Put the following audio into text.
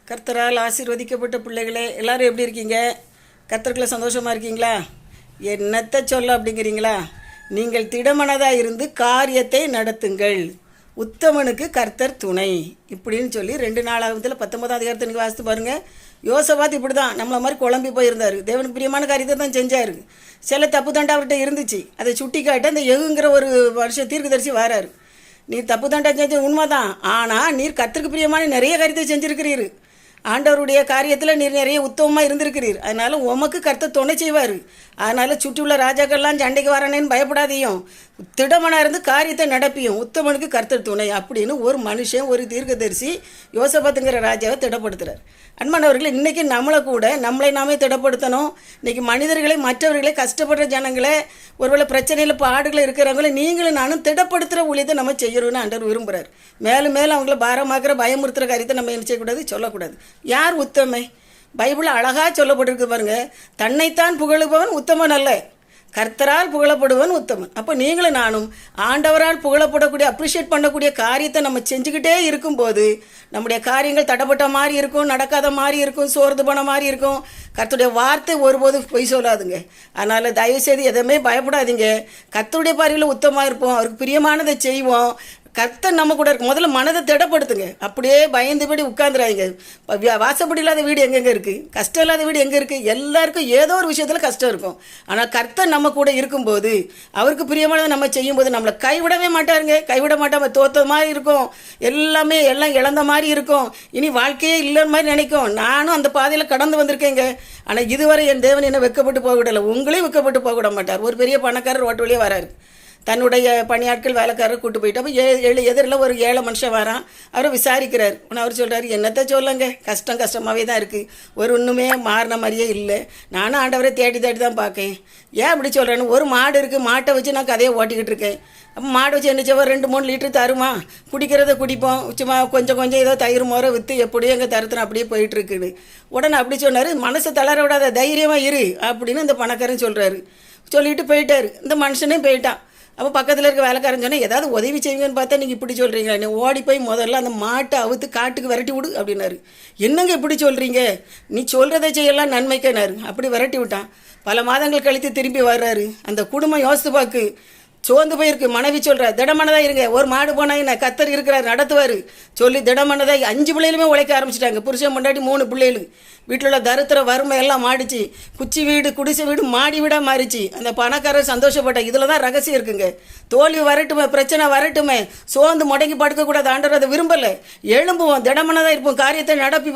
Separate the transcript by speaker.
Speaker 1: கர்த்தரால் ஆசீர்வதிக்கப்பட்ட பிள்ளைகளே எல்லாரும் எப்படி இருக்கீங்க? கர்த்தருக்குள்ள சந்தோஷமாக இருக்கீங்களா? என்னத்தை சொல்ல அப்படிங்கிறீங்களா? நீங்கள் திடமனதாக இருந்து காரியத்தை நடத்துங்கள், உத்தமனுக்கு கர்த்தர் துணை இப்படின்னு சொல்லி 2 நாளாகத்தில் 19ஆம் அதிகாரத்தை நீங்கள் வாசித்து பாருங்கள். யோசபாத் இப்படி தான் நம்மளை மாதிரி குழம்பி போயிருந்தார். தேவனுக்கு பிரியமான காரியத்தை தான் செஞ்சார். சில தப்பு தண்டா அவர்கிட்ட இருந்துச்சு. அதை சுட்டி காட்ட அந்த எகுங்கிற ஒரு வருஷம் தீர்க்கதரிசி வராரு. நீர் தப்பு தண்டா செஞ்ச உண்மைதான், ஆனால் நீர் கர்த்தருக்கு பிரியமான நிறைய காரியத்தை செஞ்சுருக்கிறீர். ஆண்டவருடைய காரியத்தில் நீர் நிறைய உத்தமமாக இருந்திருக்கிறீர். அதனால் உமக்கு கர்த்தர் துணை செய்வார். அதனால் சுற்றியுள்ள ராஜாக்கள்லாம் சண்டைக்கு வரானேன்னு பயப்படாதையும், திடமனாக இருந்து காரியத்தை நடப்பியும், உத்தமனுக்கு கர்த்தர் துணை அப்படின்னு ஒரு மனுஷன், ஒரு தீர்க்கதரிசி யோசபாத்துங்கிற ராஜாவை திடப்படுத்துகிறார். அன்பானவர்களே, இன்றைக்கி நம்மளை நாமே திடப்படுத்தணும். இன்றைக்கி மனிதர்களை, மற்றவர்களை, கஷ்டப்படுற ஜனங்களை, ஒருவேளை பிரச்சனையில் பாடுகளை இருக்கிறவங்கள நீங்களும் நானும் திடப்படுத்துகிற ஊழியத்தை நம்ம செய்யணும்னு ஆண்டவர் விரும்புகிறார். மேலும் மேலும் அவங்கள பாரமாக்குற பயமுறுத்துகிற காரியத்தை நம்ம என்ன செய்யக்கூடாது, சொல்லக்கூடாது. யார் உத்தமை? பைபிள் அழகாக சொல்லப்பட்டிருக்கு பாருங்க. தன்னைத்தான் புகழுபவன் உத்தமன் அல்ல, கர்த்தரால் புகழப்படுவன் உத்தமன். அப்போ நீங்களும் நானும் ஆண்டவரால் புகழப்படக்கூடிய, அப்ரிஷியேட் பண்ணக்கூடிய காரியத்தை நம்ம செஞ்சுக்கிட்டே இருக்கும்போது நம்முடைய காரியங்கள் தடைப்பட்ட மாதிரி இருக்கும், நடக்காத மாதிரி இருக்கும், சோர்ந்து போன மாதிரி இருக்கும். கர்த்தருடைய வார்த்தை ஒருபோதும் பொய் சொல்லாதுங்க. அதனால் தயவுசெய்து எதுவுமே பயப்படாதீங்க. கர்த்தருடைய பார்வையில் உத்தமாக இருப்போம், அவருக்கு பிரியமானதை செய்வோம். கர்த்தர் நம்ம கூட இருக்கு. முதல்ல மனதை திடப்படுத்துங்க. அப்படியே பயந்துபடி உட்காந்துறாங்க. வாசப்படி இல்லாத வீடு எங்கெங்கே இருக்குது? கஷ்டம் இல்லாத வீடு எங்கே இருக்குது? எல்லாருக்கும் ஏதோ ஒரு விஷயத்தில் கஷ்டம் இருக்கும். ஆனால் கர்த்தர் நம்ம கூட இருக்கும்போது, அவருக்கு பிரியமானதை நம்ம செய்யும்போது நம்மளை கைவிடவே மாட்டாருங்க. கைவிட மாட்டாமல் தோத்த மாதிரி இருக்கும், எல்லாம் இழந்த மாதிரி இருக்கும், இனி வாழ்க்கையே இல்லைன்னு மாதிரி நினைக்கும். நானும் அந்த பாதையில் கடந்து வந்திருக்கேங்க. ஆனால் இதுவரை என் தேவன் என்ன வெக்கப்பட்டு போக விடலை, உங்களையும் வெக்கப்பட்டு போக விட மாட்டார். ஒரு பெரிய பணக்காரர் ரோட்டு வழியே வராரு. தன்னுடைய பணியாட்கள் வேலைக்காரர் கூட்டு போயிட்டு, அப்போ எதிரில் ஒரு ஏழை மனுஷன் வரான். அவரை விசாரிக்கிறார். அவர் சொல்கிறார், என்னத்தை சொல்லுங்க, கஷ்டமாகவே தான் இருக்குது, ஒரு ஒன்றுமே மாறின மாதிரியே இல்லை. நானும் ஆண்டவரை தேடி தான் பார்க்கேன். ஏன் அப்படி சொல்கிறேன்னு, ஒரு மாடு இருக்குது, மாட்டை வச்சு நான் கதையை ஓட்டிக்கிட்டு இருக்கேன். அப்போ மாடு வச்சு என்ன செய்வோம், 2-3 லிட்டர் தருமா, குடிக்கிறத குடிப்போம், சும்மா கொஞ்சம் ஏதோ தயிர் மோரை விற்று எப்படியும் எங்கள் தருத்திரம் அப்படியே போயிட்டுருக்குது. உடனே அப்படி சொன்னார், மனசை தளர விடாத, தைரியமாக இரு அப்படின்னு இந்த பணக்காரன் சொல்கிறாரு. சொல்லிட்டு போயிட்டார். இந்த மனுஷனே போயிட்டான். அப்போ பக்கத்தில் இருக்க வேலைக்காரன் சொன்னால், ஏதாவது உதவி செய்வீங்கன்னு பார்த்தா நீங்கள் இப்படி சொல்கிறீங்களா, நீ ஓடி போய் முதல்ல அந்த மாட்டை அவுத்து காட்டுக்கு விரட்டி விடு அப்படின்னாரு. என்னங்க இப்படி சொல்கிறீங்க, நீ சொல்கிறத செய்யலாம் நன்மைக்கனாரு. அப்படி விரட்டி விட்டான். பல மாதங்கள் கழித்து திரும்பி வர்றாரு. அந்த குடும்பம் யோசித்து பார்க்கு, சோர்ந்து போயிருக்கு. மனைவி சொல்கிற, திடமனதாக இருங்க, ஒரு மாடு போனால் என்ன, கர்த்தர் இருக்கிறார், நடத்துவார் சொல்லி திடமனதாக 5 பிள்ளைகளுமே உழைக்க ஆரம்பிச்சிட்டாங்க. புருஷன் பொண்டாட்டி 3 பிள்ளைகள். வீட்டில் உள்ள தரித்திர வறுமை எல்லாம் மாடிச்சு. குச்சி வீடு, குடிசை வீடு, மாடி வீடாக மாறிச்சு. அந்த பணக்காரர் சந்தோஷப்பட்ட. இதில் தான் ரகசியம் இருக்குங்க. தோல்வி வரட்டுமே, பிரச்சனை வரட்டுமே, சோர்ந்து முடங்கி படுக்கக்கூடாது. ஆண்டவர் அதை விரும்பலை. எழும்புவோம், திடமனதாக இருப்போம், காரியத்தை நடப்பிப்போம்.